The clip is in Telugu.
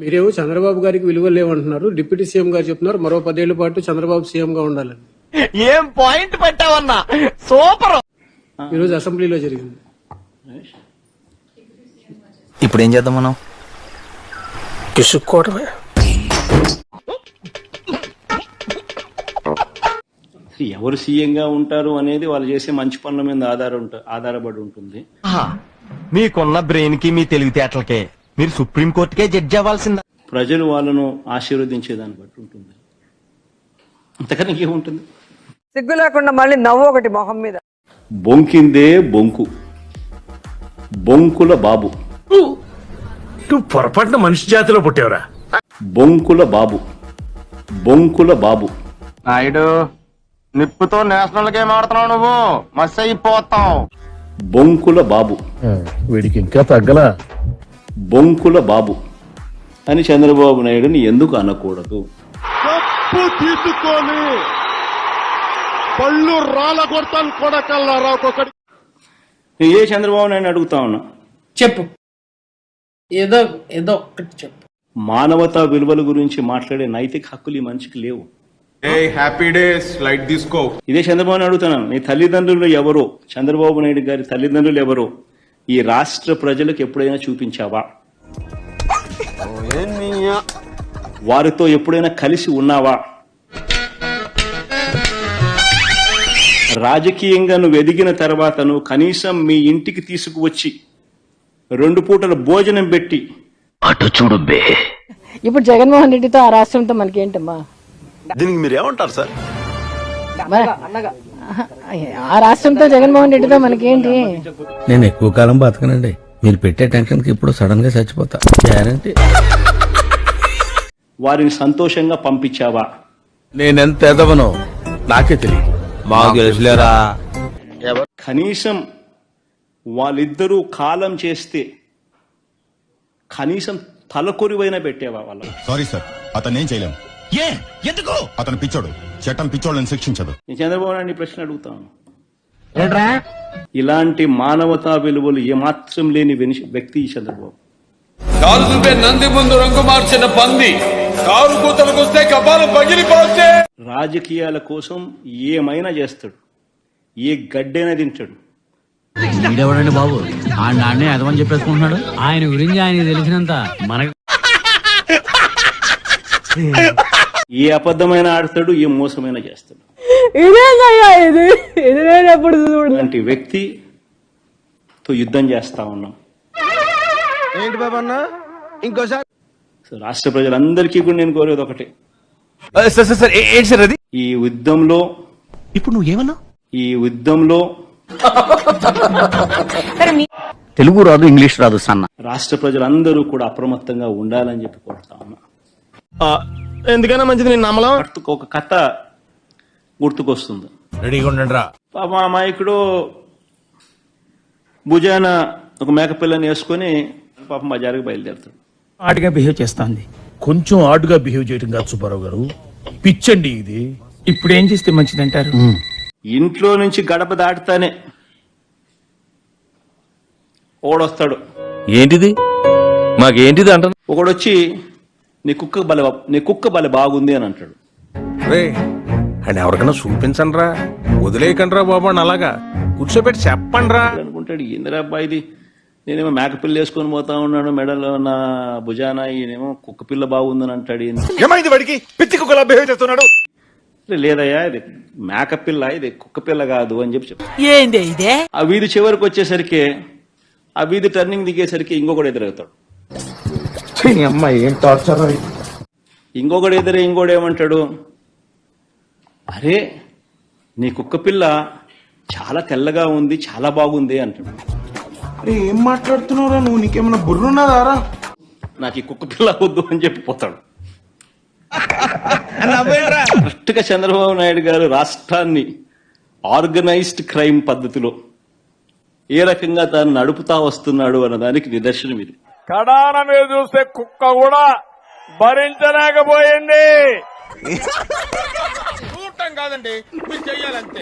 మీరేమో చంద్రబాబు గారికి విలువ లేవంటున్నారు, డిప్యూటీ సీఎం గారు చెప్తున్నారు మరో 10 ఏళ్ల పాటు చంద్రబాబు సీఎం గా ఉండాలని. ఏం పాయింట్ పెట్టావన్నా, సూపర్. ఈరోజు అసెంబ్లీలో జరిగింది. ఇప్పుడు ఏం చేద్దాం మనం? కిసుక్కోవడమే. ఎవరు సీఎంగా ఉంటారు అనేది వాళ్ళు చేసే మంచి పనుల మీద ఆధారపడి ఉంటుంది. మీకున్న బ్రెయిన్ కి మీ తెలివితేటలకే మీరు సుప్రీం కోర్టుకే జడ్జి అవ్వాల్సిందా? ప్రజలు వాళ్ళను ఆశీర్వదించేదాన్ని బట్టి ఉంటుంది, అంతకన్నా ఏముంటుంది? సిగ్గు లేకుండా మళ్ళీ నవ్వు ఒకటి మొహం మీద. బొంకిందే బొంకు, బొంకుల బాబు. నువ్వు పొరపాటున మనిషి జాతిలో పుట్టేవరా? బొంకుల బాబు, బొంకుల బాబు. నాయుడు, నిప్పుతో నేషనల్ గేమ్ ఆడుతున్నావు, నువ్వు మస్ అయిపోతావు. బొంకుల బాబు, వీడికి ఇంకా తగ్గలా. బొంకుల బాబు అని చంద్రబాబు నాయుడుని ఎందుకు అనకూడదు? తప్పు తీసుకొని పళ్ళు రాళ్ళ కొడతాను కొడకల్లారా ఒక్కొక్కటి. నేను ఏ చంద్రబాబు నాయుడు అడుగుతా ఉన్నా, చెప్పు, ఏదో ఏదో ఒక్కటి చెప్పు. మానవతా విలువల గురించి మాట్లాడే నైతిక హక్కులు ఈ మనిషికి లేవు. హ్యాపీ డేస్ లైట్ తీసుకో. ఇదే చంద్రబాబు అడుగుతున్నాను, నీ తల్లిదండ్రులు ఎవరో, చంద్రబాబు నాయుడు గారి తల్లిదండ్రులు ఎవరో ఈ రాష్ట్ర ప్రజలకు ఎప్పుడైనా చూపించావా? వారితో ఎప్పుడైనా కలిసి ఉన్నావా? రాజకీయంగా నువ్వు ఎదిగిన తర్వాత నువ్వు కనీసం మీ ఇంటికి తీసుకువచ్చి 2 పూటల భోజనం పెట్టి అటు చూడు బే. ఇప్పుడు జగన్మోహన్ రెడ్డితో ఆ రాష్ట్రంతో మనకేంటమ్మా? దీనికి మీరు ఏమంటారు సార్? ఆ రాష్ట్రంతో జగన్మోహన్ రెడ్డితో మనకేంటి? నేను ఎక్కువ కాలం బతకనండి, మీరు పెట్టే టెన్షన్ కి ఇప్పుడు సడన్ గా చచ్చిపోతా గ్యారంటీ. వారిని సంతోషంగా పంపించావా? నేనెంత ఎదవనో నాకే తెలియదు. మాకు తెలుసులేరా. కనీసం వాళ్ళిద్దరూ కాలం చేస్తే కనీసం తలకొరివైనా పెట్టేవా వాళ్ళ? సారీ సార్, అతను ఏం చేయలేము. ఎందుకు? అతను పిచ్చోడు, చట్టం పిచ్చోళ్ళని శిక్షించదు. నేను చంద్రబాబు నాయుడు ప్రశ్న అడుగుతాను, ఇలాంటి మానవతా విలువలు ఏమాత్రం లేని వ్యక్తి ఈ చంద్రబాబు. నంది ముందు రంగు మార్చిన పంది కారు కూతలకొస్తే కపాలు పగిలిపోతే. రాజకీయాల కోసం ఏమైనా చేస్తాడు, ఏ గడ్డైనా తింటాడు. వీడెవడండి బాబు? నాన్నే అదమని చెప్పేసుకుంటున్నాడు. ఆయన గురించి ఆయన తెలిసినంత మనకు ఏ అబద్ధమైన ఆడతాడు, ఏ మోసమైన చేస్తాడు. ఇలాంటి వ్యక్తితో యుద్ధం చేస్తా ఉన్నాం. ఏంటి బాబన్న ఇంకోసారి? రాష్ట్ర ప్రజలందరికీ కూడా నేను కోరేది ఒకటే, ఈ యుద్ధంలో ఇప్పుడు నువ్వేమన్నా? ఈ యుద్ధంలో తెలుగు రాదు, ఇంగ్లీష్ రాదు సన్న. రాష్ట్ర ప్రజలందరూ కూడా అప్రమత్తంగా ఉండాలని చెప్పి కోరుతా ఉన్నా. ఎందుకైనా మంచిది నేను నమ్మలం. ఒక కథ గుర్తుకొస్తుంది. రెడీగా ఉండండి రా. మా అమాయకుడు భుజాన ఒక మేకపిల్లని వేసుకుని పాపం బజారుకి బయలుదేరుతాడు. ఆటగా బిహేవ్ చేస్తాంది. కొంచెం ఆడుగా బిహేవ్ చేయడం కాదు సుబ్బారావు గారు, పిచ్చండి ఇది. ఇప్పుడు ఏం చేస్తే మంచిదంటారు? ఇంట్లో నుంచి గడప దాటుతానే ఓడొస్తాడు. ఏంటిది? మాకేంటిది అంట. ఒకడొచ్చి నీ కుక్క బల బాగుంది అని అంటాడు. అని ఎవరికైనా చూపించండి రా, వదిలేయకండి రా బాబు అని అలాగా కూర్చోబెట్టి చెప్పండి రా అనుకుంటాడు. ఇందిరా అబ్బాయిది, నేనేమో మేకపిల్ల వేసుకొని పోతా ఉన్నాను, మెడలో నా భుజాన ఈయనేమో కుక్క పిల్ల బాగుందని అంటాడు. ఏమైంది వాడికి? పిచ్చి కుక్కలా బిహేవ్ చేస్తున్నాడు. లేదయ్యా, ఇది మేకపిల్ల, ఇది కుక్క పిల్ల కాదు అని చెప్పి ఏంది ఇదే? ఆ వీధి చివరికి వచ్చేసరికి, ఆ వీధి టర్నింగ్ దిగేసరికి ఇంకొకటి ఎదురవుతాడు. ఇంకొకటి ఎదురే ఇంకోటి ఏమంటాడు, అరే నీ కుక్క పిల్ల చాలా తెల్లగా ఉంది, చాలా బాగుంది అంటాడు. ఏం మాట్లాడుతున్నావురా నువ్వు? నీకేమన్నా బుర్రున్నదారా? నాకు ఈ కుక్క పిల్ల వద్దు అని చెప్పిపోతాడు. కరెక్ట్ గా చంద్రబాబు నాయుడు గారు రాష్ట్రాన్ని ఆర్గనైజ్డ్ క్రైమ్ పద్ధతిలో ఏ రకంగా తాను నడుపుతా వస్తున్నాడు అన్నదానికి నిదర్శనం ఇది. కడాన మీద చూస్తే కుక్క కూడా భరించలేకపోయింది. చూడటం కాదండి, మీరు చెయ్యాలంతే.